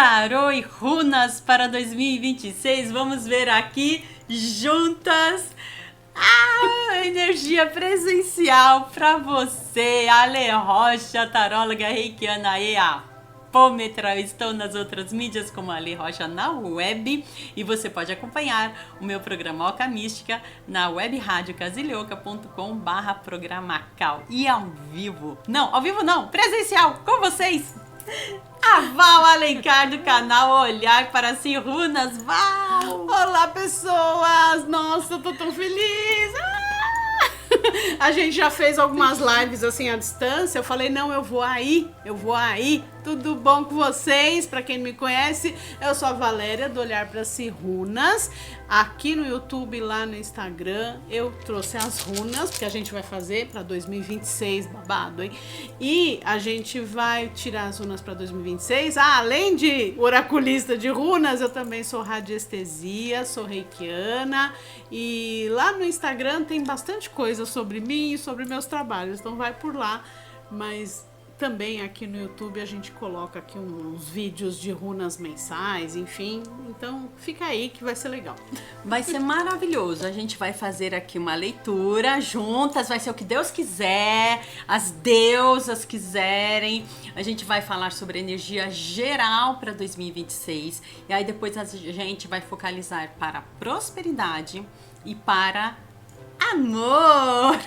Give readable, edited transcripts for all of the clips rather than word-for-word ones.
Tarô e runas para 2026. Vamos ver aqui juntas a energia presencial para você. Ale Rocha, taróloga reikiana e apômetra. Eu estou nas outras mídias como Ale Rocha na web e você pode acompanhar o meu programa Oca Mística na web rádio casilhoca.com/programacal e ao vivo não, presencial com vocês. A Val Alencar do canal Olhar para Si Runas. Val! Olá, pessoas! Nossa, eu tô tão feliz! A gente já fez algumas lives assim à distância. Eu falei, não, eu vou aí. Tudo bom com vocês? Pra quem não me conhece, eu sou a Valéria do Olhar para Si Runas. Aqui no YouTube e lá no Instagram eu trouxe as runas, porque a gente vai fazer para 2026, babado, hein? E a gente vai tirar as runas para 2026. Além de oraculista de runas, eu também sou radiestesia, sou reikiana. E lá no Instagram tem bastante coisa sobre mim e sobre meus trabalhos, então vai por lá. Mas também aqui no YouTube a gente coloca aqui uns vídeos de runas mensais, enfim. Então fica aí que vai ser legal. Vai ser maravilhoso. A gente vai fazer aqui uma leitura juntas, vai ser o que Deus quiser, as deusas quiserem. A gente vai falar sobre energia geral para 2026. E aí depois a gente vai focalizar para prosperidade e para amor.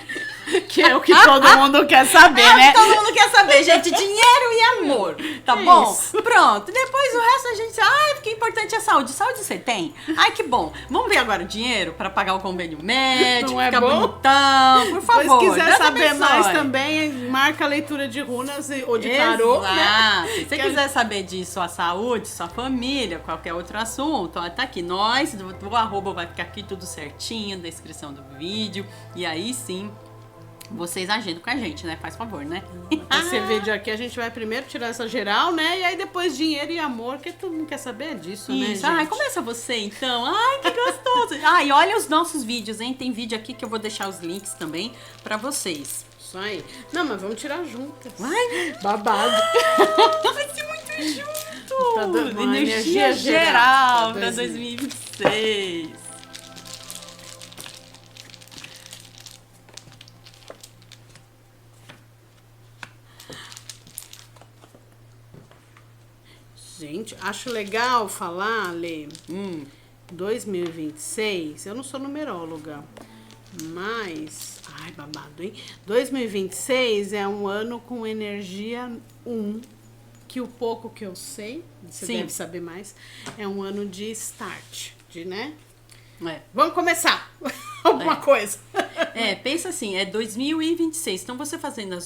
Que é o que todo mundo quer saber, né? Todo mundo quer saber, gente. Dinheiro e amor, tá bom? Isso. Pronto. Depois o resto a gente... porque importante é a saúde. Saúde você tem? Ai, que bom. Vamos ver agora o dinheiro para pagar o convênio médico, Não é ficar bom? bonitão, por favor. Se quiser Deus saber abençoe. mais também, marca a leitura de runas ou de tarô, né? Exato. Se você quiser saber de sua saúde, sua família, qualquer outro assunto, ó, tá aqui. Nós, do arroba vai ficar aqui tudo certinho, na descrição do vídeo. E aí sim, vocês agendam com a gente, né? Faz favor, né? Esse vídeo aqui a gente vai primeiro tirar essa geral, né? E aí depois dinheiro e amor, que todo mundo quer saber disso, né, Isso. gente? Ai, começa você então. Ai, que gostoso. E olha os nossos vídeos, hein? Tem vídeo aqui que eu vou deixar os links também pra vocês. Isso aí. Não, mas vamos tirar juntas. Vai. Babado. Vai ser muito junto. Tá dando uma energia energia geral geral pra 2026. Gente, acho legal falar, Lê, 2026, eu não sou numeróloga, mas, ai, babado, hein? 2026 é um ano com energia 1, que o pouco que eu sei, você Sim. deve saber mais, é um ano de start, né? É. Vamos começar alguma coisa. Pensa assim, é 2026. Então, você fazendo a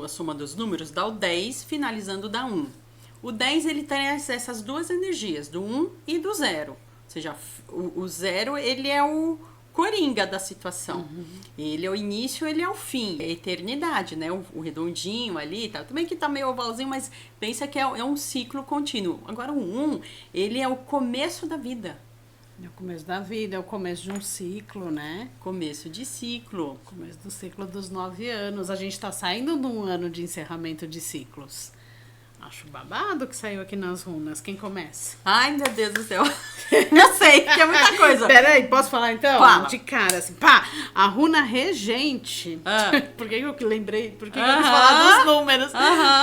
soma dos números, dá o 10, finalizando dá 1. O 10, ele tem essas duas energias, do 1 e do 0. Ou seja, o 0, ele é o coringa da situação. Ele é o início, ele é o fim. É a eternidade, né? O redondinho ali, tá? Também que tá meio ovalzinho, mas pensa que é um ciclo contínuo. Agora, o 1, ele é o começo da vida. É o começo da vida, é o começo de um ciclo, né? Começo de ciclo. Começo do ciclo dos 9 anos. A gente tá saindo de um ano de encerramento de ciclos. Acho babado que saiu aqui nas runas. Quem começa? Ai, meu Deus do céu. Eu sei, que é muita coisa. Peraí, posso falar então? Fala. De cara, assim, pá, a runa regente. Por que eu lembrei? Por que eu quis falar dos números?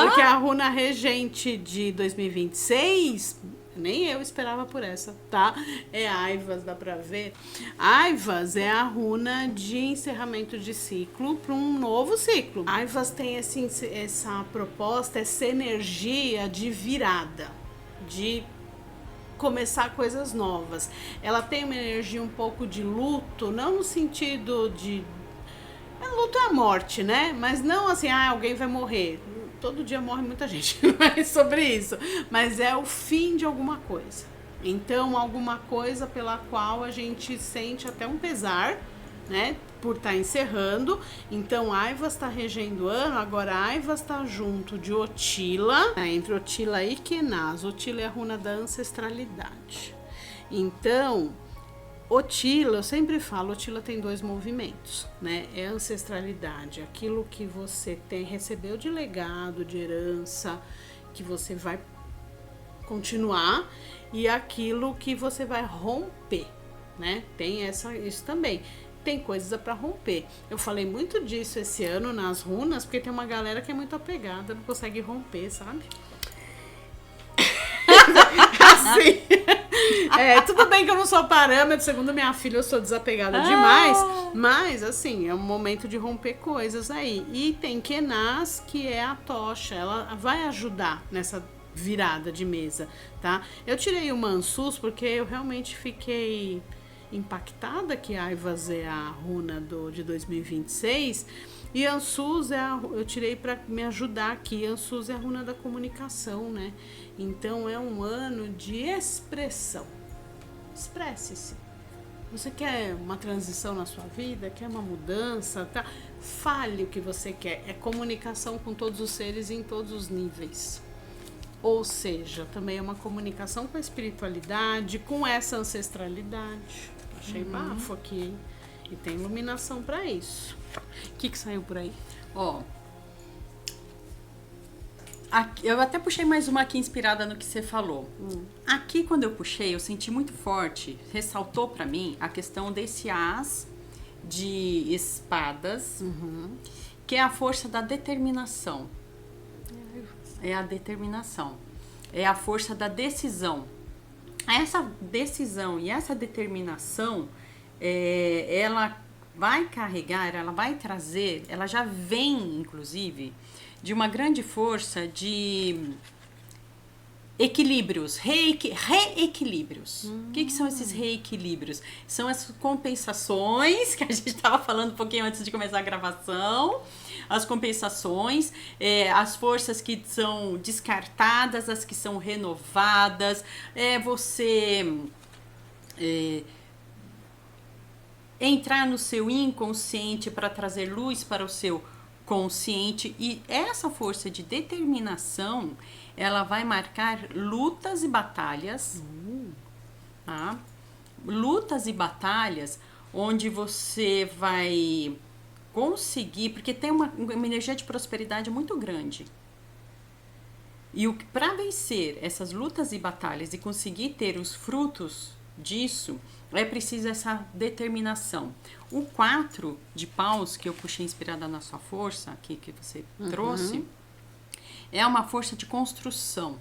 Porque a runa regente de 2026, nem eu esperava por essa, tá? É Aivas, dá pra ver? Aivas é a runa de encerramento de ciclo para um novo ciclo. Aivas tem essa proposta, essa energia de virada, de começar coisas novas. Ela tem uma energia um pouco de luto, não no sentido de... luto é a morte, né? Mas não assim, alguém vai morrer. Todo dia morre muita gente, não é sobre isso. Mas é o fim de alguma coisa. Então, alguma coisa pela qual a gente sente até um pesar, né? Por estar encerrando. Então, Aivas está regendo o ano. Agora, Aivas está junto de Otila. Entre Otila e Kenaz. Otila é a runa da ancestralidade. Então, Otila, eu sempre falo, Otila tem 2 movimentos, né? É a ancestralidade, aquilo que você recebeu de legado, de herança, que você vai continuar e aquilo que você vai romper, né? Tem isso também. Tem coisas para romper. Eu falei muito disso esse ano nas runas, porque tem uma galera que é muito apegada, não consegue romper, sabe? Assim. Tudo bem que eu não sou parâmetro, segundo minha filha eu sou desapegada demais, mas assim, é um momento de romper coisas aí. E tem Kenaz, que é a tocha, ela vai ajudar nessa virada de mesa, tá? Eu tirei o Mansus porque eu realmente fiquei impactada que Aivas é a runa de 2026 e Ansus eu tirei para me ajudar aqui. Ansus é a runa da comunicação, né? Então é um ano de expressão. Expresse-se. Você quer uma transição na sua vida? Quer uma mudança? Tá? Fale o que você quer. É comunicação com todos os seres em todos os níveis. Ou seja, também é uma comunicação com a espiritualidade, com essa ancestralidade. Achei bafo aqui, hein? E tem iluminação para isso. O que saiu por aí? Aqui, eu até puxei mais uma aqui inspirada no que você falou. Aqui, quando eu puxei, eu senti muito forte, ressaltou para mim a questão desse as de espadas, que é a força da determinação. É a determinação. É a força da decisão. Essa decisão e essa determinação, ela vai carregar, ela vai trazer, ela já vem, inclusive, de uma grande força de equilíbrios, reequilíbrios. O que são esses reequilíbrios? São as compensações, que a gente estava falando um pouquinho antes de começar a gravação, as compensações, as forças que são descartadas, as que são renovadas, você entrar no seu inconsciente para trazer luz para o seu consciente, e essa força de determinação, ela vai marcar lutas e batalhas, tá? Lutas e batalhas onde você vai conseguir, porque tem uma energia de prosperidade muito grande. E para vencer essas lutas e batalhas e conseguir ter os frutos disso, é preciso essa determinação. O 4 de paus, que eu puxei inspirada na sua força, aqui que você trouxe, é uma força de construção.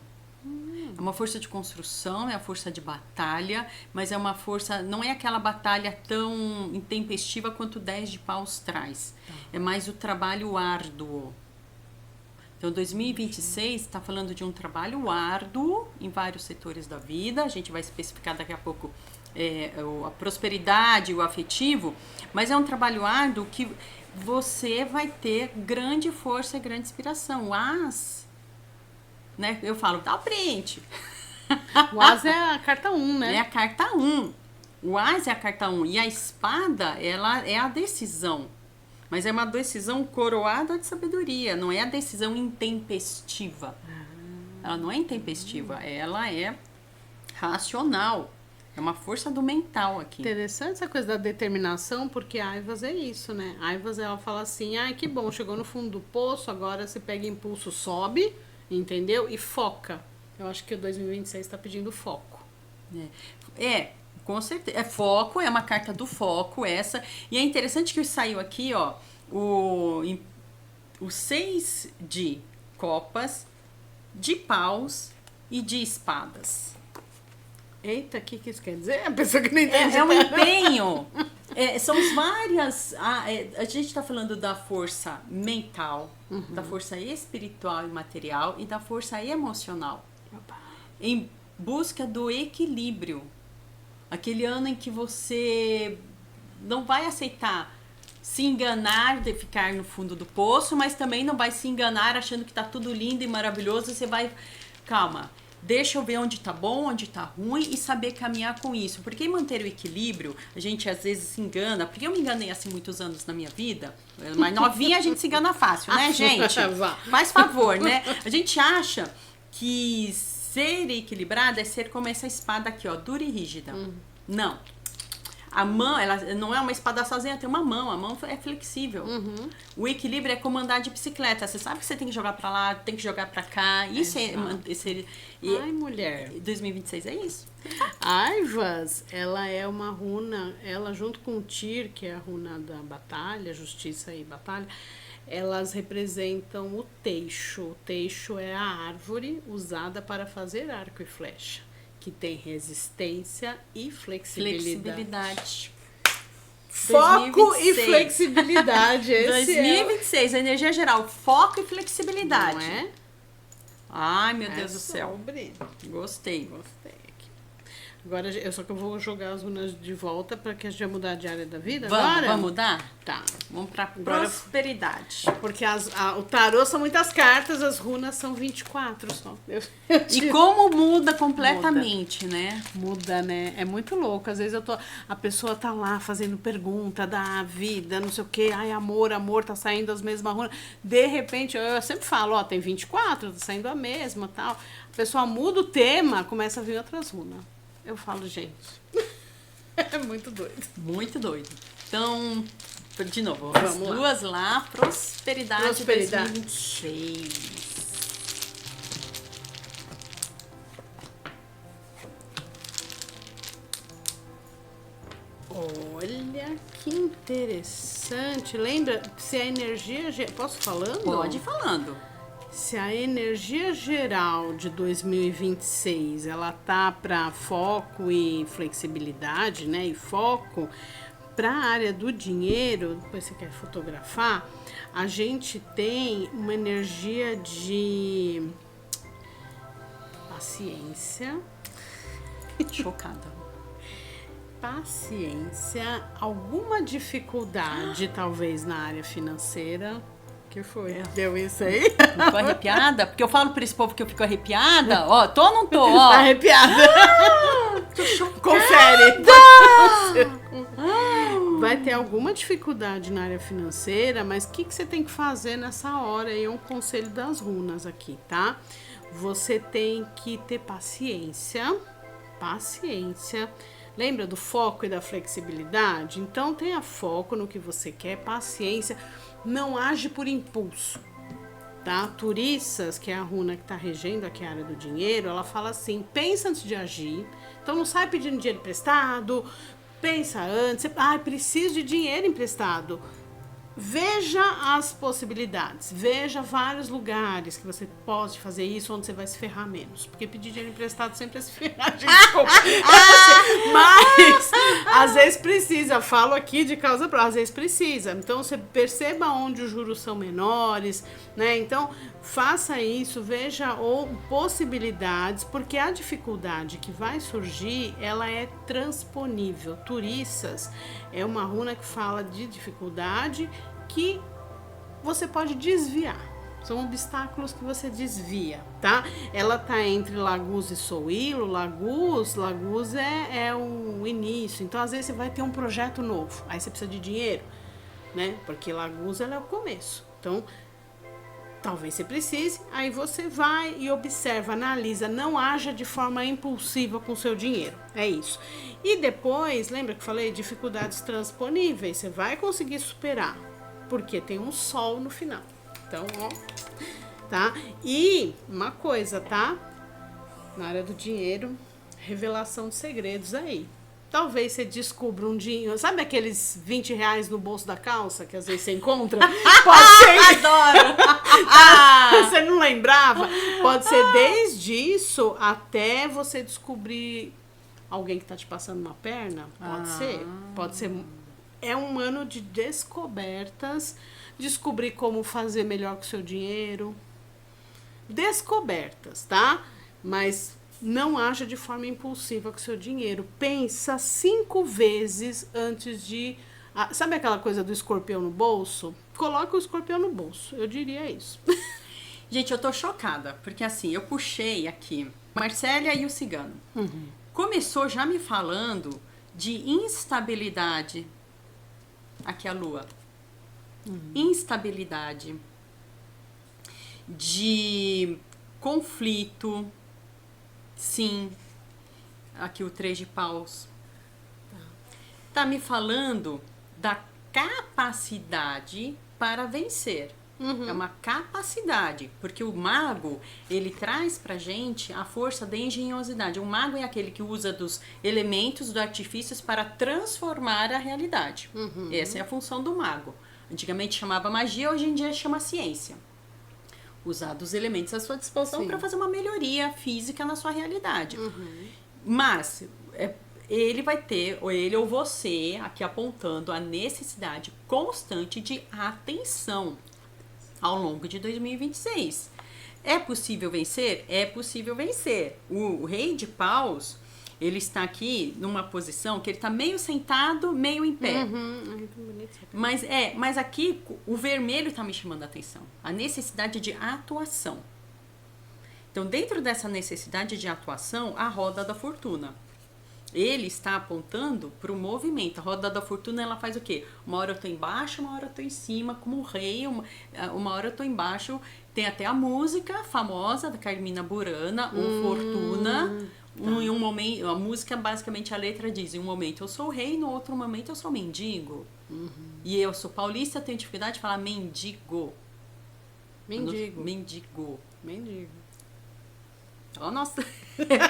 É uma força de construção, é a força de batalha, mas é uma força, não é aquela batalha tão intempestiva quanto o 10 de paus traz. É mais o trabalho árduo. Então, 2026 está falando de um trabalho árduo em vários setores da vida. A gente vai especificar daqui a pouco a prosperidade, o afetivo, mas é um trabalho árduo que você vai ter grande força e grande inspiração. O as, né? Eu falo, dá o print. O as é a carta 1, né? É a carta 1. O as é a carta 1. E a espada, ela é a decisão. Mas é uma decisão coroada de sabedoria. Não é a decisão intempestiva. Ela não é intempestiva. Ela é racional. É uma força do mental aqui. Interessante essa coisa da determinação, porque a Aivas é isso, né? A Aivas, ela fala assim, ai, que bom, chegou no fundo do poço, agora você pega impulso, sobe, entendeu? E foca. Eu acho que o 2026 está pedindo foco. Com certeza. É foco, é uma carta do foco essa. E é interessante que saiu aqui, ó, o 6 de copas, de paus e de espadas. Eita, o que isso quer dizer? A pessoa que não entende. É um empenho. São várias... a gente está falando da força mental, da força espiritual e material e da força emocional. Opa. Em busca do equilíbrio. Aquele ano em que você não vai aceitar se enganar de ficar no fundo do poço, mas também não vai se enganar achando que tá tudo lindo e maravilhoso. Você vai... Calma. Deixa eu ver onde tá bom, onde tá ruim e saber caminhar com isso. Porque manter o equilíbrio, a gente às vezes se engana. Porque eu me enganei assim muitos anos na minha vida. Mas novinha a gente se engana fácil, né, gente? Faz favor, né? A gente acha que ser equilibrada é ser como essa espada aqui, ó, dura e rígida. Não. A mão, ela não é uma espada sozinha, tem uma mão. A mão é flexível. O equilíbrio é como andar de bicicleta. Você sabe que você tem que jogar pra lá, tem que jogar pra cá. Isso Ai, mulher. 2026 é isso. Aivas, ela é uma runa, ela junto com o Tyr, que é a runa da batalha, justiça e batalha, elas representam o teixo. O teixo é a árvore usada para fazer arco e flecha, que tem resistência e flexibilidade. Foco 2026. E flexibilidade. Esse 2026, a energia geral, foco e flexibilidade. Não é? Ai, meu Deus do céu. Sobre. Gostei. Agora, só que eu vou jogar as runas de volta para que a gente já mudar de área da vida. Vamos mudar? Tá. Vamos pra prosperidade. Porque o tarô são muitas cartas, as runas são 24 só. E como muda completamente, né? Muda, né? É muito louco. Às vezes a pessoa tá lá fazendo pergunta da vida, não sei o quê. Ai, amor, tá saindo as mesmas runas. De repente, eu sempre falo, ó, tem 24, tá saindo a mesma, tal. A pessoa muda o tema, começa a vir outras runas. Eu falo, gente, é muito doido. Muito doido. Então, de novo, vamos as duas lá. Prosperidade 2026. Olha que interessante. Lembra se a energia... Posso falando? Pode ir falando. Se a energia geral de 2026 ela tá para foco e flexibilidade, né? E foco para a área do dinheiro, depois você quer fotografar, a gente tem uma energia de paciência. Chocada. Paciência, alguma dificuldade talvez na área financeira. Que foi? Deu isso aí? Não tô arrepiada? Porque eu falo pra esse povo que eu fico arrepiada. Ó, tô ou não tô? Ó. Tá arrepiada. Tô chocada. Confere. Vai ter alguma dificuldade na área financeira, mas o que você tem que fazer nessa hora? É um conselho das runas aqui, tá? Você tem que ter paciência. Paciência. Lembra do foco e da flexibilidade? Então tenha foco no que você quer, paciência. Não age por impulso, tá? Turissas, que é a runa que tá regendo aqui a área do dinheiro, ela fala assim, pensa antes de agir. Então não sai pedindo dinheiro emprestado, pensa antes. Preciso de dinheiro emprestado. Veja as possibilidades, veja vários lugares que você pode fazer isso, onde você vai se ferrar menos. Porque pedir dinheiro emprestado sempre é se ferrar, gente. Mas, às vezes precisa, falo aqui de causa própria, às vezes precisa. Então, você perceba onde os juros são menores, né? Então, faça isso, veja possibilidades, porque a dificuldade que vai surgir, ela é transponível. Turissas é uma runa que fala de dificuldade que você pode desviar. São obstáculos que você desvia, tá? Ela tá entre Laguz e Souilo. Laguz é o início. Então, às vezes, você vai ter um projeto novo. Aí você precisa de dinheiro, né? Porque Laguz, ela é o começo. Então, talvez você precise. Aí você vai e observa, analisa. Não haja de forma impulsiva com o seu dinheiro. É isso. E depois, lembra que eu falei? Dificuldades transponíveis. Você vai conseguir superar. Porque tem um sol no final. Então, ó, tá? E uma coisa, tá? Na área do dinheiro, revelação de segredos aí. Talvez você descubra um dinheiro. Sabe aqueles 20 reais no bolso da calça que às vezes você encontra? Pode ser. Adoro! Você não lembrava? Pode ser desde isso até você descobrir alguém que tá te passando uma perna. Pode ser. Pode ser. É um ano de descobertas. Descobrir como fazer melhor com o seu dinheiro. Descobertas, tá? Mas não haja de forma impulsiva com o seu dinheiro. Pensa 5 vezes antes de... Sabe aquela coisa do escorpião no bolso? Coloca o escorpião no bolso. Eu diria isso. Gente, eu tô chocada. Porque assim, eu puxei aqui Marcélia e o Cigano. Começou já me falando de instabilidade. Aqui a Lua. Instabilidade. De conflito. Sim. Aqui o 3 de paus. está me falando da capacidade para vencer. É uma capacidade, porque o mago, ele traz pra gente a força da engenhosidade. O mago é aquele que usa dos elementos, dos artifícios para transformar a realidade. Essa é a função do mago. Antigamente chamava magia, hoje em dia chama ciência. Usar dos elementos à sua disposição para fazer uma melhoria física na sua realidade. Mas ele vai ter, ou ele ou você, aqui apontando a necessidade constante de atenção ao longo de 2026. É possível vencer? É possível vencer. O rei de paus, ele está aqui numa posição que ele está meio sentado, meio em pé. Mas aqui o vermelho está me chamando a atenção. A necessidade de atuação. Então, dentro dessa necessidade de atuação, a roda da fortuna. Ele está apontando para o movimento. A roda da fortuna, ela faz o quê? Uma hora eu estou embaixo, uma hora eu estou em cima, como o rei. Uma hora eu estou embaixo. Tem até a música famosa da Carmina Burana, o Fortuna. Em um momento, a música, basicamente, a letra diz: em um momento eu sou o rei, no outro momento eu sou mendigo. E eu sou paulista, tenho dificuldade de falar mendigo. Mendigo. Oh, nossa,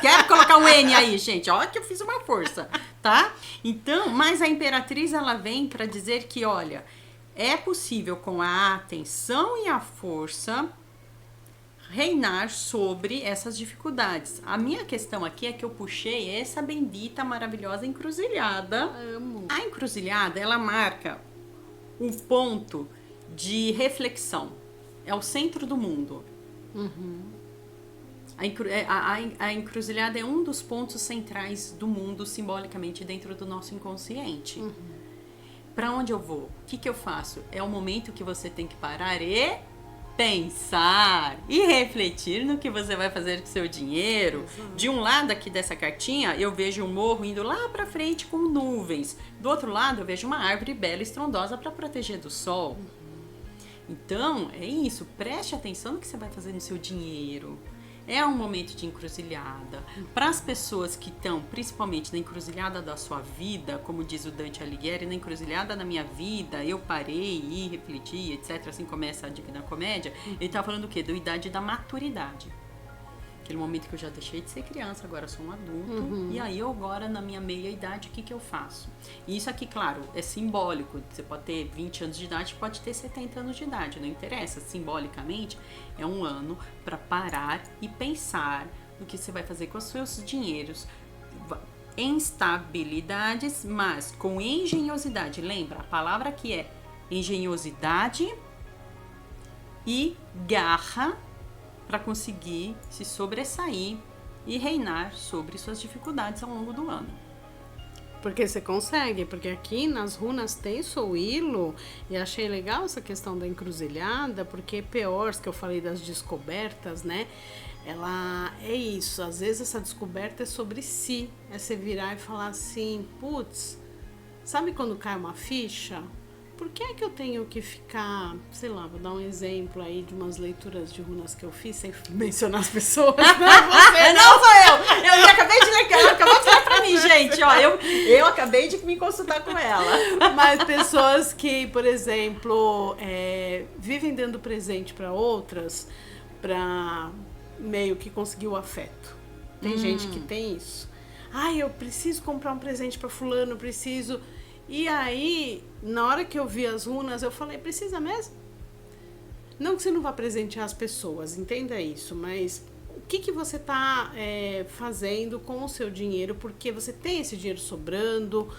quero colocar um N aí, gente. Olha que eu fiz uma força, tá? Então, mas a imperatriz, ela vem para dizer que, olha, é possível com a atenção e a força reinar sobre essas dificuldades. A minha questão aqui é que eu puxei essa bendita, maravilhosa encruzilhada. Amo. A encruzilhada, ela marca um ponto de reflexão. É o centro do mundo. A encruzilhada é um dos pontos centrais do mundo, simbolicamente, dentro do nosso inconsciente. Para onde eu vou? O que eu faço? É o momento que você tem que parar e pensar e refletir no que você vai fazer com seu dinheiro. De um lado aqui dessa cartinha, eu vejo um morro indo lá para frente com nuvens. Do outro lado, eu vejo uma árvore bela e estrondosa para proteger do sol. Então, é isso. Preste atenção no que você vai fazer no seu dinheiro. É um momento de encruzilhada. Para as pessoas que estão, principalmente na encruzilhada da sua vida, como diz o Dante Alighieri, na encruzilhada da minha vida, eu parei e refleti, etc. Assim começa a Divina Comédia. Ele está falando o quê? Da idade da maturidade. Aquele momento que eu já deixei de ser criança, agora sou um adulto. E aí eu agora, na minha meia-idade, o que eu faço? E isso aqui, claro, é simbólico. Você pode ter 20 anos de idade, pode ter 70 anos de idade, não interessa. Simbolicamente, é um ano para parar e pensar no que você vai fazer com os seus dinheiros. Instabilidades, mas com engenhosidade. Lembra, a palavra aqui é engenhosidade e garra, para conseguir se sobressair e reinar sobre suas dificuldades ao longo do ano. Porque você consegue, porque aqui nas runas tem Souilo, e achei legal essa questão da encruzilhada, porque Peors, que eu falei das descobertas, né? Ela é isso, às vezes essa descoberta é sobre si, é você virar e falar assim, putz, sabe quando cai uma ficha? Por que é que eu tenho que ficar, sei lá, vou dar um exemplo aí de umas leituras de runas que eu fiz, sem mencionar as pessoas, não é você, não sou eu! Eu acabei de ler, ela acabou de ler pra mim, gente, ó, eu acabei de me consultar com ela. Mas pessoas que, por exemplo, vivem dando presente para outras, para meio que conseguir o afeto. Tem gente que tem isso. Ai, eu preciso comprar um presente para fulano, preciso... E aí, na hora que eu vi as runas, eu falei, precisa mesmo? Não que você não vá presentear as pessoas, entenda isso, mas o que você está fazendo com o seu dinheiro, porque você tem esse dinheiro sobrando,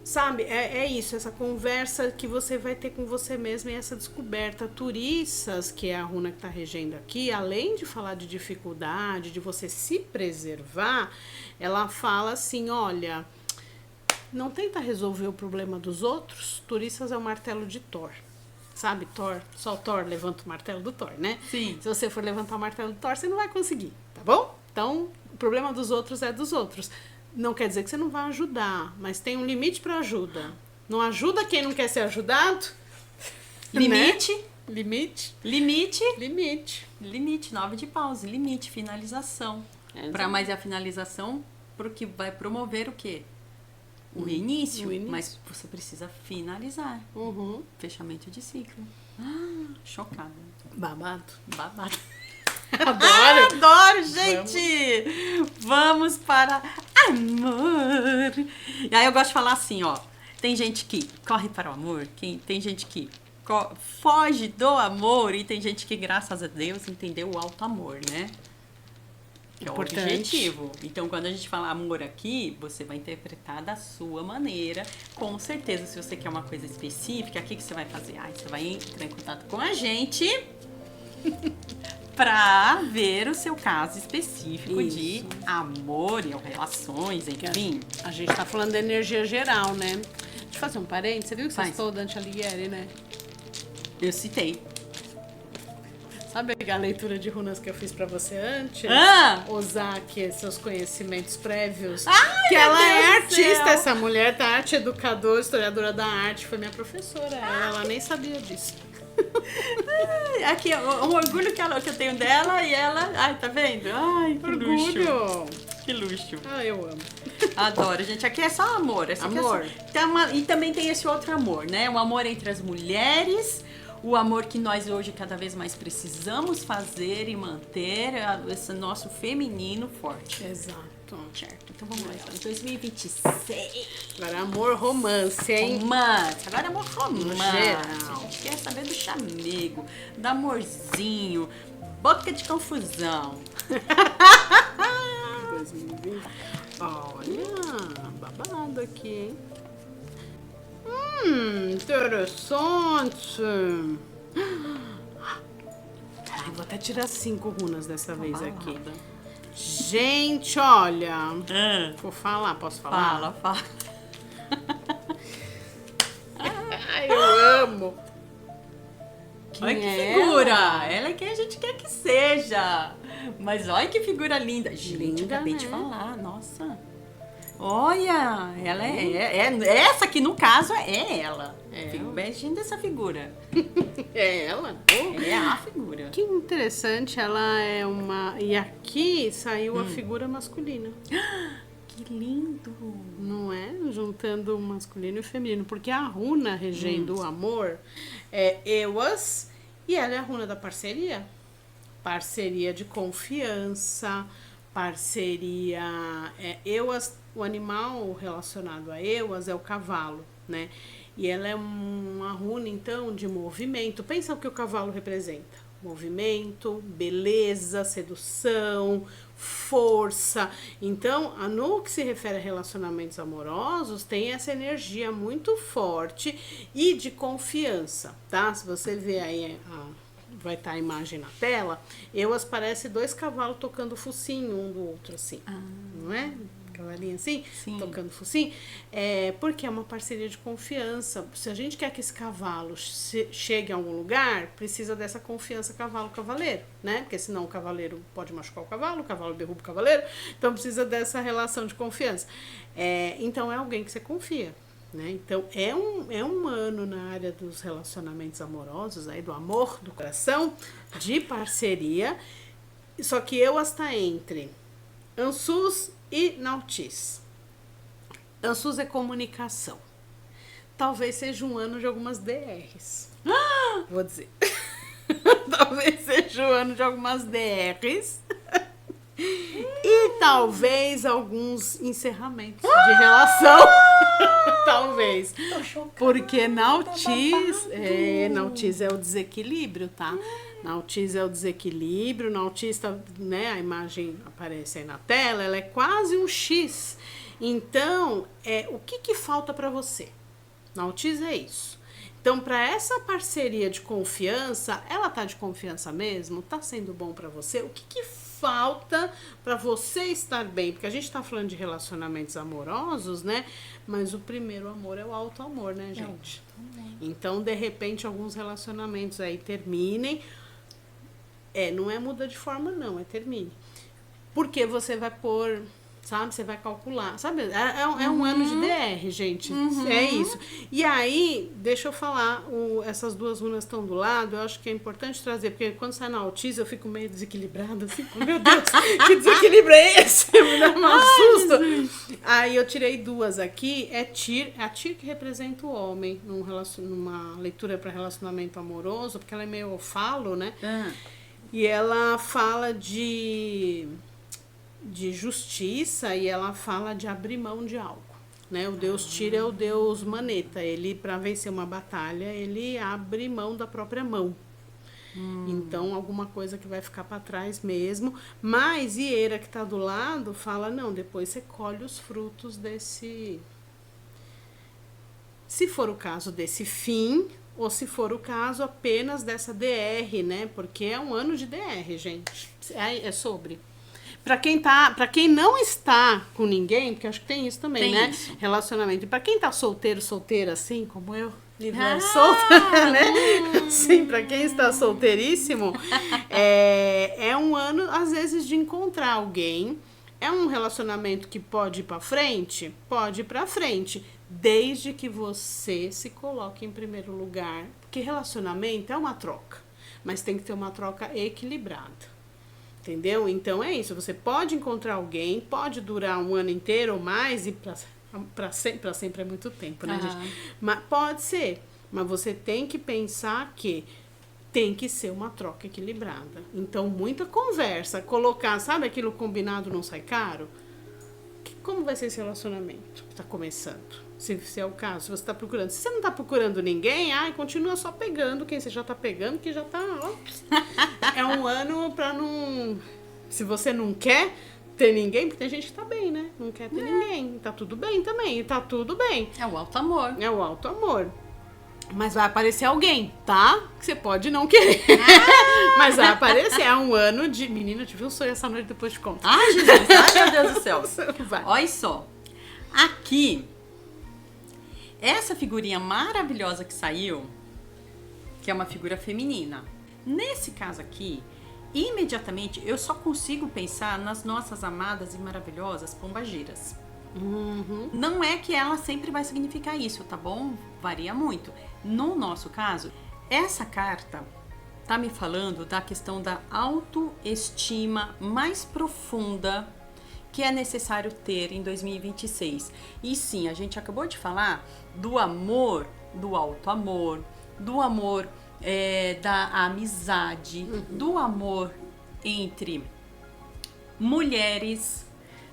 sabe? É isso, essa conversa que você vai ter com você mesmo e essa descoberta. Turissas, que é a runa que está regendo aqui, além de falar de dificuldade, de você se preservar, ela fala assim, olha... Não tenta resolver o problema dos outros. Turissas é o martelo de Thor. Sabe, Thor? Só Thor levanta o martelo do Thor, né? Sim. Se você for levantar o martelo do Thor, você não vai conseguir, tá bom? Então, o problema dos outros é dos outros. Não quer dizer que você não vai ajudar, mas tem um limite para ajuda. Não ajuda quem não quer ser ajudado. Limite. Né? Limite. Limite. Limite. Limite. 9 de paus. Limite. Finalização. Para mais a finalização, porque vai promover o quê? o reinício, mas você precisa finalizar. Fechamento de ciclo. Chocada. Babado. Adoro, gente! Vamos para amor. E aí eu gosto de falar assim, ó. Tem gente que corre para o amor, tem gente que foge do amor e tem gente que, graças a Deus, entendeu o alto amor, né? É o objetivo. Então, quando a gente fala amor aqui, você vai interpretar da sua maneira. Com certeza, se você quer uma coisa específica, o que você vai fazer? Você vai entrar em contato com a gente pra ver o seu caso específico de amor e relações, enfim. A gente tá falando da energia geral, né? Deixa eu fazer um parênteses. Você viu que você citou o Dante Alighieri, né? Eu citei. Sabe a leitura de runas que eu fiz pra você antes? Usar aqui seus conhecimentos prévios. Que ela é artista, essa mulher, tá? Arte educadora, historiadora da arte. Foi minha professora. Ela nem sabia disso. Aqui, um orgulho que eu tenho dela e ela... Ai, tá vendo? Ai, que orgulho. Luxo. Que luxo. Eu amo. Adoro, gente. Aqui é só amor. Amor. E também tem esse outro amor, né? O amor entre as mulheres... O amor que nós hoje cada vez mais precisamos fazer e manter esse nosso feminino forte. Exato. Certo. Então vamos lá. Então, 2026. Agora amor romance, hein? Romance. Agora amor romance. Geral. A gente quer saber do chamego, do amorzinho, boca de confusão. 2020. Olha, babado aqui, hein? Interessante. Vou até tirar 5 runas dessa vez aqui. Gente, olha. Vou falar, posso falar? Fala. Ai, eu amo. Olha que figura. Ela é quem a gente quer que seja. Mas olha que figura linda. Gente, eu acabei de falar. Nossa. Olha, ela essa aqui no caso é ela. Imagina essa figura. É ela? É a figura. Que interessante, ela é uma... E aqui saiu a figura masculina. Que lindo. Não é? Juntando o masculino e o feminino. Porque a runa regendo o amor é Ewas e ela é a runa da parceria. Parceria de confiança, parceria... Ewas, o animal relacionado a Ewas é o cavalo, né? E ela é uma runa, então, de movimento. Pensa o que o cavalo representa. Movimento, beleza, sedução, força. Então, no que se refere a relacionamentos amorosos, tem essa energia muito forte e de confiança, tá? Se você ver aí, vai estar a imagem na tela, Ewas parece 2 cavalos tocando focinho um do outro, assim. Não é? Cavalinho assim, tocando focinho, porque é uma parceria de confiança. Se a gente quer que esse cavalo chegue a algum lugar, precisa dessa confiança cavalo-cavaleiro, né? Porque senão o cavaleiro pode machucar o cavalo derruba o cavaleiro, então precisa dessa relação de confiança. Então é alguém que você confia, né? Então é um ano na área dos relacionamentos amorosos, aí do amor do coração, de parceria, só que Ewas está entre Ansus e Nautis. Ansus é comunicação. Talvez seja um ano de algumas DRs. Vou dizer. Talvez seja um ano de algumas DRs. E talvez alguns encerramentos de relação. Talvez. Porque Nautis é o desequilíbrio, tá? Nautis é o desequilíbrio, Nautis, né, a imagem aparece aí na tela, ela é quase um X. Então, o que falta para você? Nautis é isso. Então, para essa parceria de confiança, ela tá de confiança mesmo? Tá sendo bom para você? O que falta para você estar bem? Porque a gente tá falando de relacionamentos amorosos, né? Mas o primeiro amor é o alto amor, né, gente? Então, de repente, alguns relacionamentos aí terminem. Não é muda de forma, não, termine. Porque você vai pôr, sabe? Você vai calcular, sabe? É um ano de DR, gente. É isso. E aí, deixa eu falar, essas 2 runas estão do lado, eu acho que é importante trazer, porque quando sai na Nautis eu fico meio desequilibrada, assim, meu Deus, que desequilíbrio é esse? Me dá um susto. Aí eu tirei 2 aqui, é a Tyr que representa o homem numa leitura para relacionamento amoroso, porque ela é meio falo, né? E ela fala de justiça e ela fala de abrir mão de algo, né? O deus Tyr é o deus maneta, ele para vencer uma batalha, ele abre mão da própria mão. Então, alguma coisa que vai ficar para trás mesmo. Mas Hera, que está do lado, fala, não, depois você colhe os frutos desse... Se for o caso desse fim, ou se for o caso apenas dessa DR, né? Porque é um ano de DR, gente. É sobre... Para quem não está com ninguém, porque acho que tem isso também, né? Isso. Relacionamento. E para quem tá solteira assim, como eu, livre solta, né? Sim, para quem está solteiríssimo, é um ano, às vezes, de encontrar alguém. É um relacionamento que pode ir para frente? Pode ir para frente, desde que você se coloque em primeiro lugar. Porque relacionamento é uma troca, mas tem que ter uma troca equilibrada. Entendeu? Então é isso, você pode encontrar alguém, pode durar um ano inteiro ou mais, e pra sempre é muito tempo, né, gente? Mas pode ser, mas você tem que pensar que tem que ser uma troca equilibrada. Então, muita conversa, colocar, sabe aquilo combinado não sai caro? Como vai ser esse relacionamento que tá começando? Se é o caso, se você tá procurando. Se você não tá procurando ninguém, continua só pegando quem você já tá pegando, que já tá... É um ano pra não... Se você não quer ter ninguém, porque tem gente que tá bem, né? Não quer ter ninguém. Tá tudo bem também, tá tudo bem. É o alto amor. É o alto amor. Mas vai aparecer alguém, tá? Que você pode não querer. Mas vai aparecer. É um ano de... Menina, eu tive um sonho essa noite, depois te conto. Ai, Jesus. Ai, meu Deus do céu. Vai. Olha só. Aqui, essa figurinha maravilhosa que saiu, que é uma figura feminina. Nesse caso aqui, imediatamente, eu só consigo pensar nas nossas amadas e maravilhosas pombagiras. Não é que ela sempre vai significar isso, tá bom? Varia muito. No nosso caso, essa carta tá me falando da questão da autoestima mais profunda que é necessário ter em 2026. E sim, a gente acabou de falar do amor, do alto amor, do amor da amizade, do amor entre mulheres,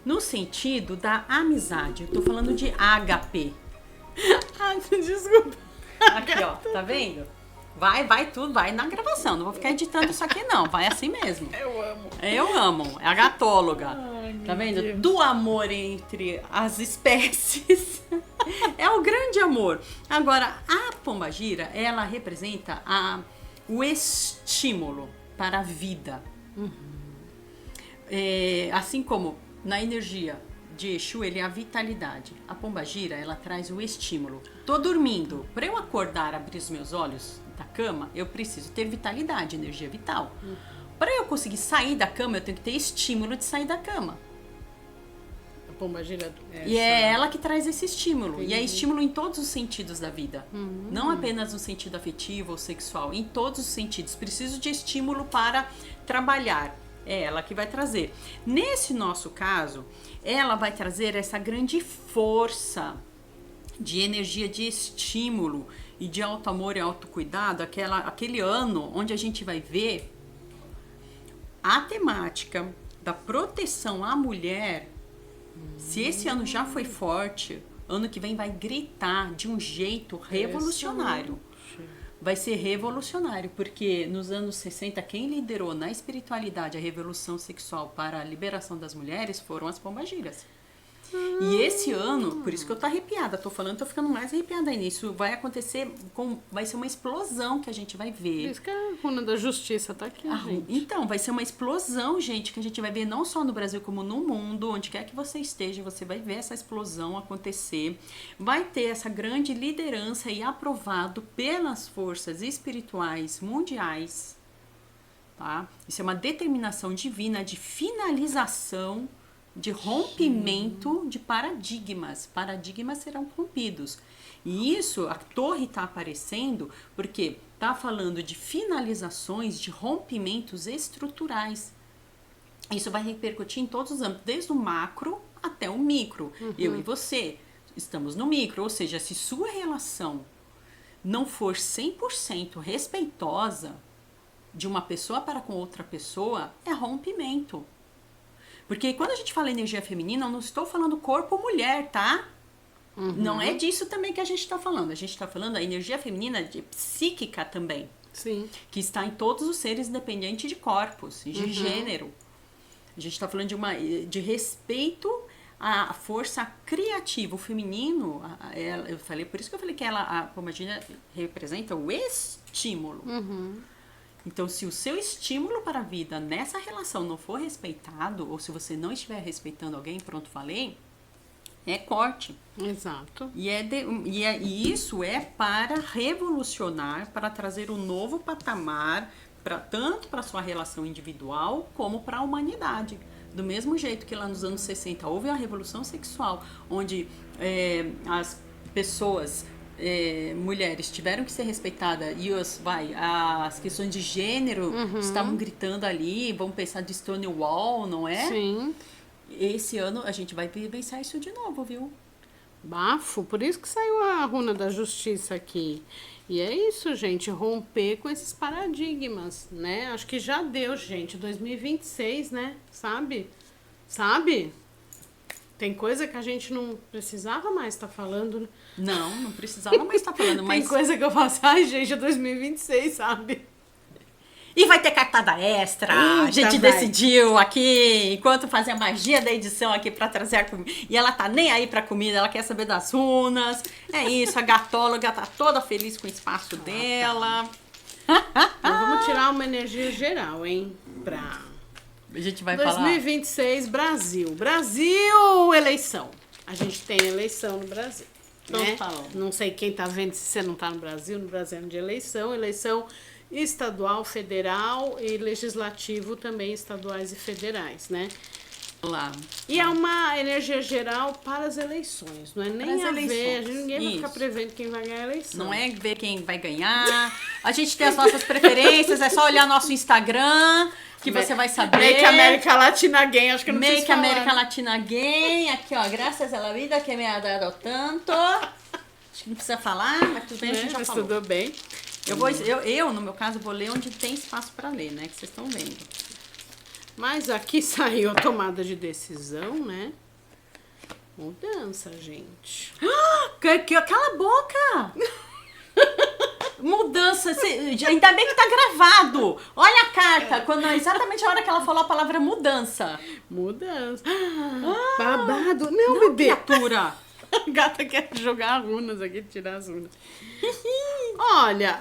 no sentido da amizade. Eu tô falando de HP. Ai, desculpa. Aqui, ó, tá vendo? Vai tudo, vai na gravação. Não vou ficar editando isso aqui, não. Vai assim mesmo. Eu amo. É a gatóloga. Ai, tá vendo? Deus. Do amor entre as espécies. É o grande amor. Agora, a pombagira, ela representa o estímulo para a vida. Assim como na energia de Exu, ele é a vitalidade. A pombagira, ela traz o estímulo. Tô dormindo. Para eu acordar, abrir os meus olhos da cama, eu preciso ter vitalidade, energia vital. Para eu conseguir sair da cama, eu tenho que ter estímulo de sair da cama. A pombagira E é ela que traz esse estímulo. Entendi. E é estímulo em todos os sentidos da vida. Não apenas no sentido afetivo ou sexual, em todos os sentidos. Preciso de estímulo para trabalhar. É ela que vai trazer. Nesse nosso caso, ela vai trazer essa grande força de energia, de estímulo e de alto amor e autocuidado, aquele ano onde a gente vai ver a temática da proteção à mulher. Se esse ano já foi forte, ano que vem vai gritar de um jeito revolucionário. Vai ser revolucionário, porque nos anos 60, quem liderou na espiritualidade a revolução sexual para a liberação das mulheres foram as pombagiras. E esse ano, por isso que eu tô arrepiada, tô ficando mais arrepiada ainda. Isso vai acontecer, vai ser uma explosão que a gente vai ver. Por isso que a runa da justiça tá aqui, gente. Então, vai ser uma explosão, gente, que a gente vai ver não só no Brasil, como no mundo. Onde quer que você esteja, você vai ver essa explosão acontecer. Vai ter essa grande liderança e aprovado pelas forças espirituais mundiais, tá? Isso é uma determinação divina de finalização, de rompimento de paradigmas. Paradigmas serão rompidos. E isso, a torre está aparecendo porque está falando de finalizações, de rompimentos estruturais. Isso vai repercutir em todos os âmbitos, desde o macro até o micro. Eu e você estamos no micro, ou seja, se sua relação não for 100% respeitosa de uma pessoa para com outra pessoa, é rompimento. Porque quando a gente fala energia feminina, eu não estou falando corpo mulher, tá? Não é disso também que a gente está falando. A gente está falando da energia feminina de psíquica também. Sim. Que está em todos os seres, independente de corpos, de gênero. A gente está falando de respeito à força criativa. O feminino, eu falei, por isso que eu falei que ela, a pomagina, representa o estímulo. Então, se o seu estímulo para a vida nessa relação não for respeitado, ou se você não estiver respeitando alguém, pronto, falei, é corte. Exato. E isso é para revolucionar, para trazer um novo patamar, tanto para a sua relação individual, como para a humanidade. Do mesmo jeito que lá nos anos 60 houve a revolução sexual, onde as pessoas... mulheres tiveram que ser respeitadas e as questões de gênero estavam gritando ali, vamos pensar de Stonewall, não é? Sim. Esse ano a gente vai vivenciar isso de novo, viu? Bafo, por isso que saiu a runa da justiça aqui. E é isso, gente, romper com esses paradigmas, né? Acho que já deu, gente, 2026, né? Sabe? Tem coisa que a gente não precisava mais estar falando, né? Não precisava mais estar falando, mas... Tem coisa que eu faço, ai, gente, é 2026, sabe? E vai ter cartada extra. A gente decidiu aqui, enquanto fazia a magia da edição aqui pra trazer a comida. E ela tá nem aí pra comida, ela quer saber das runas. É isso, a gatóloga tá toda feliz com o espaço dela. Então, vamos tirar uma energia geral, hein? A gente vai 2026, falar... Brasil, eleição. A gente tem eleição no Brasil. Né? Não sei quem tá vendo se você não tá no Brasil é ano de eleição estadual, federal e legislativo também, estaduais e federais, né? Lá. E é uma energia geral para as eleições, não é nem a ver, ninguém vai ficar prevendo quem vai ganhar a eleição. Não é ver quem vai ganhar, a gente tem as nossas preferências, é só olhar nosso Instagram, que você vai saber. Make América Latina Gay, acho que eu não preciso falar. Make América Latina Gay, aqui ó, graças à vida que me ha dado tanto. Acho que não precisa falar, mas tudo bem, a gente já falou. Estudou bem. Eu, no meu caso, vou ler onde tem espaço para ler, né? Que vocês estão vendo. Mas aqui saiu a tomada de decisão, né? Mudança, gente. Cala a boca! Mudança. Ainda bem que tá gravado. Olha a carta. Exatamente a hora que ela falou a palavra mudança. Mudança. Babado. Não, bebê. Criatura. A gata quer jogar runas aqui, tirar as runas. Olha,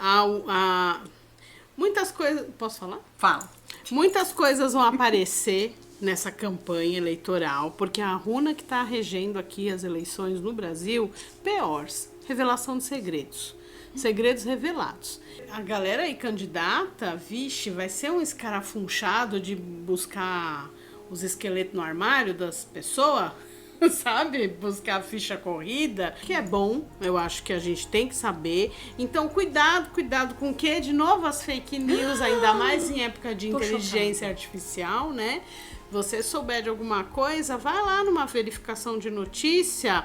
muitas coisas... Posso falar? Fala. Muitas coisas vão aparecer nessa campanha eleitoral, porque a runa que está regendo aqui as eleições no Brasil, PEORS, revelação de segredos. Segredos revelados. A galera aí candidata, vixe, vai ser um escarafunchado de buscar os esqueletos no armário das pessoas... Sabe? Buscar a ficha corrida, que é bom, eu acho que a gente tem que saber. Então, cuidado com o quê? De novo as fake news, ainda mais em época de inteligência artificial, né? Você souber de alguma coisa, vai lá numa verificação de notícia,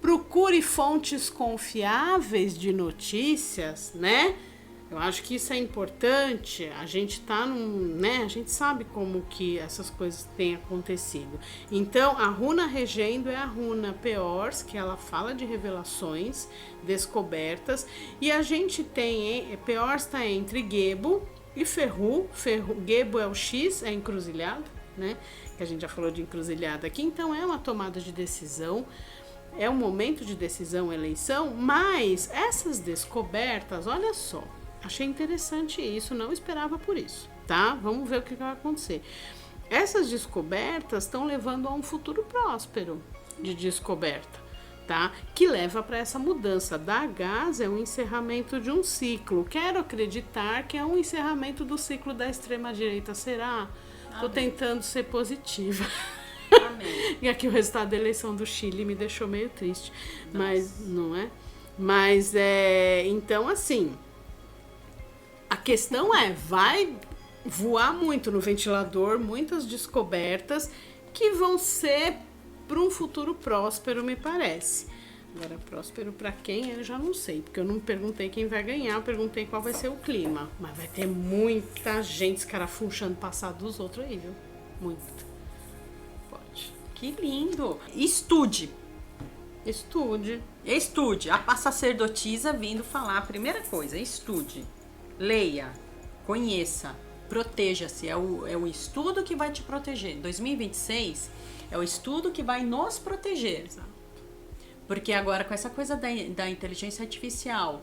procure fontes confiáveis de notícias, né? Eu acho que isso é importante, a gente tá né, a gente sabe como que essas coisas têm acontecido. Então, a runa regendo é a runa PEORS, que ela fala de revelações, descobertas, e a gente tem, PEORS está entre Gebo e Ferru, Gebo é o X, é encruzilhada, né, que a gente já falou de encruzilhada aqui, então é uma tomada de decisão, é um momento de decisão, eleição, mas essas descobertas, olha só, achei interessante isso, não esperava por isso, tá? Vamos ver o que vai acontecer. Essas descobertas estão levando a um futuro próspero de descoberta, tá? Que leva para essa mudança. Da gás é um encerramento de um ciclo. Quero acreditar que é um encerramento do ciclo da extrema-direita. Será? Tô tentando ser positiva. Amém. E aqui o resultado da eleição do Chile me deixou meio triste. Nossa. Mas, não é? Mas, então, assim... A questão vai voar muito no ventilador, muitas descobertas que vão ser para um futuro próspero, me parece. Agora, próspero para quem, eu já não sei, porque eu não perguntei quem vai ganhar, eu perguntei qual vai ser o clima. Mas vai ter muita gente escarafunchando o passado dos outros aí, viu? Muito. Pode. Que lindo! Estude. Estude. A sacerdotisa vindo falar, a primeira coisa, estude. Leia, conheça, proteja-se. É o estudo que vai te proteger. 2026 é o estudo que vai nos proteger. Porque agora, com essa coisa da inteligência artificial,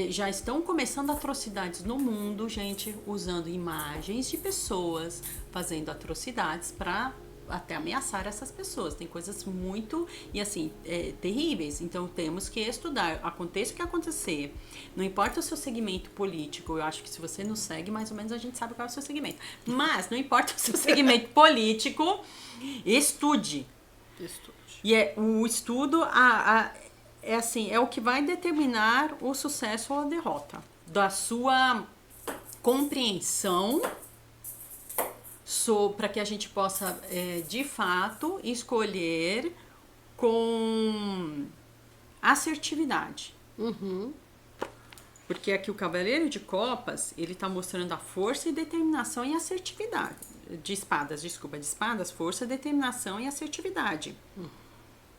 já estão começando atrocidades no mundo, gente, usando imagens de pessoas, fazendo atrocidades para até ameaçar essas pessoas. Tem coisas muito, e assim, terríveis. Então, temos que estudar. Aconteça o que acontecer. Não importa o seu segmento político. Eu acho que se você não segue, mais ou menos a gente sabe qual é o seu segmento. Mas, não importa o seu segmento político, estude. E o estudo é o que vai determinar o sucesso ou a derrota. Da sua compreensão para que a gente possa, de fato, escolher com assertividade. Uhum. Porque aqui o Cavaleiro de Copas, ele está mostrando a força e determinação e assertividade. De espadas, força, determinação e assertividade.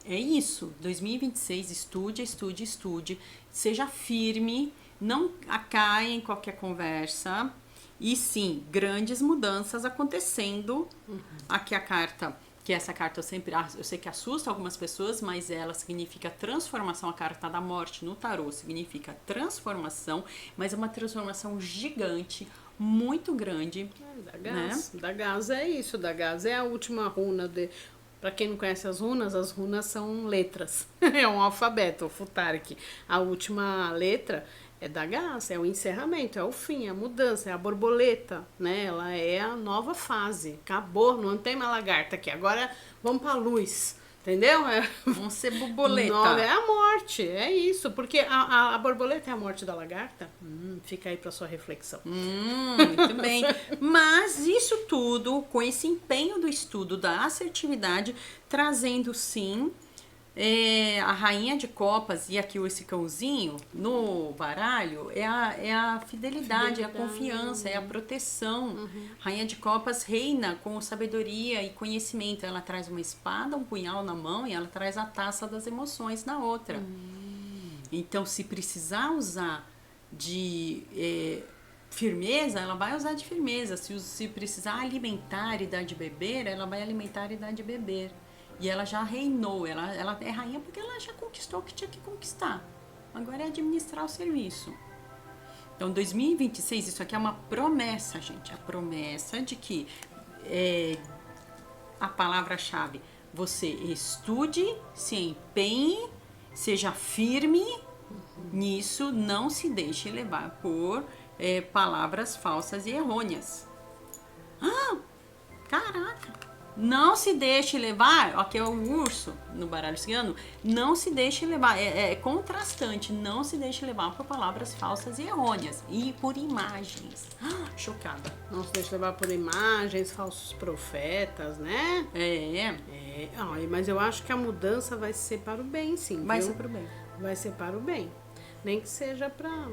É isso. 2026, estude. Seja firme, não caia em qualquer conversa. E sim, grandes mudanças acontecendo. Aqui a carta, que essa carta eu sei que assusta algumas pessoas, mas ela significa transformação. A carta da morte no tarô significa transformação, mas é uma transformação gigante, muito grande. Da Gás é isso, da Gás é a última runa Para quem não conhece as runas são letras. É um alfabeto, o Futari. A última letra é da Gás, é o encerramento, é o fim, é a mudança, é a borboleta, né? Ela é a nova fase. Acabou, não tem mais lagarta aqui. Agora vamos pra luz, entendeu? Vamos ser borboleta. Não, é a morte, é isso. Porque a borboleta é a morte da lagarta? Fica aí pra sua reflexão. Muito bem. Mas isso tudo, com esse empenho do estudo, da assertividade, trazendo sim... a rainha de copas e aqui esse cãozinho no baralho é a fidelidade, a confiança, é a proteção. Rainha de copas reina com sabedoria e conhecimento. Ela traz uma espada, um punhal na mão e ela traz a taça das emoções na outra. Então, se precisar usar de firmeza, ela vai usar de firmeza. Se precisar alimentar e dar de beber, ela vai alimentar e dar de beber. E ela já reinou, ela é rainha porque ela já conquistou o que tinha que conquistar. Agora é administrar o serviço. Então, 2026, isso aqui é uma promessa, gente. A promessa de que a palavra-chave, você estude, se empenhe, seja firme nisso, não se deixe levar por palavras falsas e errôneas. Caraca! Não se deixe levar, aqui é o urso no baralho cigano, não se deixe levar, é contrastante, não se deixe levar por palavras falsas e errôneas e por imagens. Chocada. Não se deixe levar por imagens, falsos profetas, né? Mas eu acho que a mudança vai ser para o bem, sim. Vai ser para o bem. Vai ser para o bem. Nem que seja para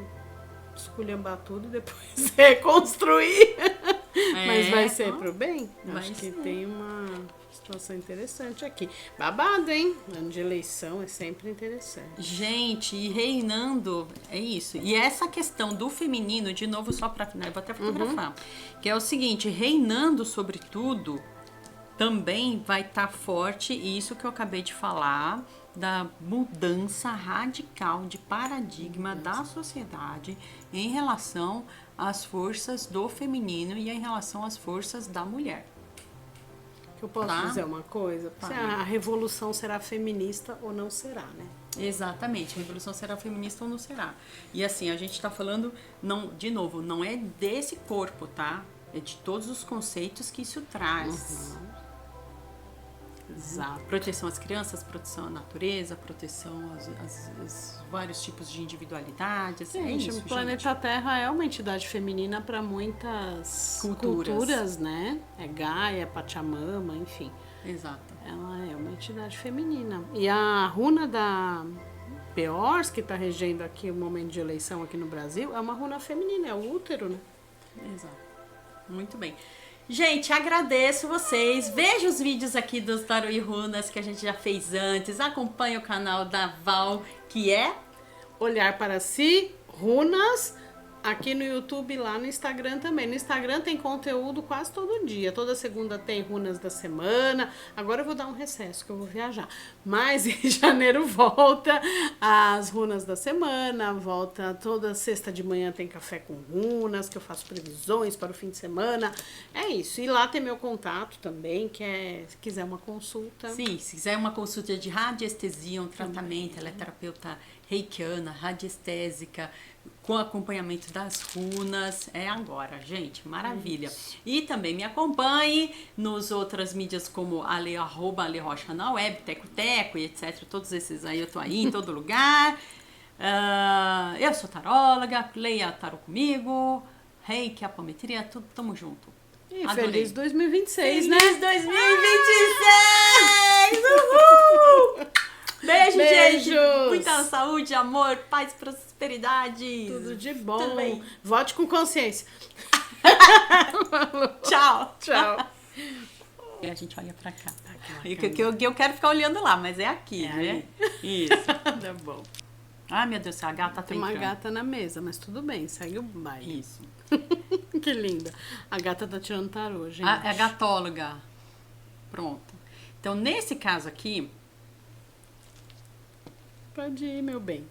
esculhambar tudo e depois reconstruir. Mas vai ser pro bem? Acho que tem uma situação interessante aqui. Babado, hein? Ano de eleição é sempre interessante. Gente, e reinando, é isso. E essa questão do feminino, de novo, só pra final, eu vou até fotografar, que é o seguinte, reinando sobre tudo, também vai estar forte, e isso que eu acabei de falar, da mudança radical de paradigma da sociedade em relação às forças do feminino e em relação às forças da mulher. Eu posso dizer uma coisa? A revolução será feminista ou não será, né? Exatamente, a revolução será feminista ou não será. E assim, a gente tá falando, de novo, não é desse corpo, tá? É de todos os conceitos que isso traz. Exato. Proteção às crianças, proteção à natureza, proteção aos vários tipos de individualidades. Gente, o planeta Terra é uma entidade feminina para muitas culturas, né? É Gaia, Pachamama, enfim. Exato. Ela é uma entidade feminina. E a runa da Peors, que está regendo aqui o momento de eleição aqui no Brasil, é uma runa feminina, é o útero, né? Exato. Muito bem. Gente, agradeço vocês. Veja os vídeos aqui dos Tarô e Runas que a gente já fez antes. Acompanhe o canal da Val, que é Olhar para Si, Runas, aqui no YouTube e lá no Instagram também. No Instagram tem conteúdo quase todo dia. Toda segunda tem Runas da semana. Agora eu vou dar um recesso, que eu vou viajar. Mas em janeiro volta as Runas da semana. Volta toda sexta de manhã tem Café com Runas, que eu faço previsões para o fim de semana. É isso. E lá tem meu contato também, que é, se quiser uma consulta. Sim, se quiser uma consulta de radiestesia, um tratamento, ela é terapeuta reikiana, radiestésica, com acompanhamento das runas, é agora, gente, maravilha. E também me acompanhe nos outras mídias como @Ale Rocha na web, Teco Teco e etc, todos esses aí, eu tô aí em todo lugar. Eu sou taróloga, leia tarô comigo, reiki, apometria, tudo, tamo junto. E Adorei. feliz 2026, né? Feliz 2026! Uhul! Beijo, Beijos. gente! Muita saúde, amor, paz, prosperidade. Tudo de bom. Tudo bem. Vote com consciência. Tchau. Tchau. E a gente olha pra cá. E que eu quero ficar olhando lá, mas é aqui, né? Isso. Tá bom. Ai, meu Deus, a gata Tem tá uma entrando. gata na mesa, mas tudo bem, segue o baile. Isso. Que linda. A gata tá tirando tarô, gente. É a gatóloga. Pronto. Então, nesse caso aqui... Pode ir, meu bem.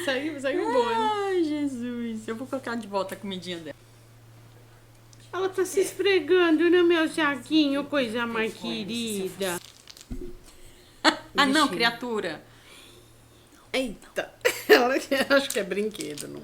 Saiu boa. Ai, Jesus. Eu vou colocar de volta a comidinha dela. Ela tá se esfregando no meu saquinho, coisa mais querida. Ah, não, Bichinho. criatura. Eita. Ela acho que é brinquedo, não é?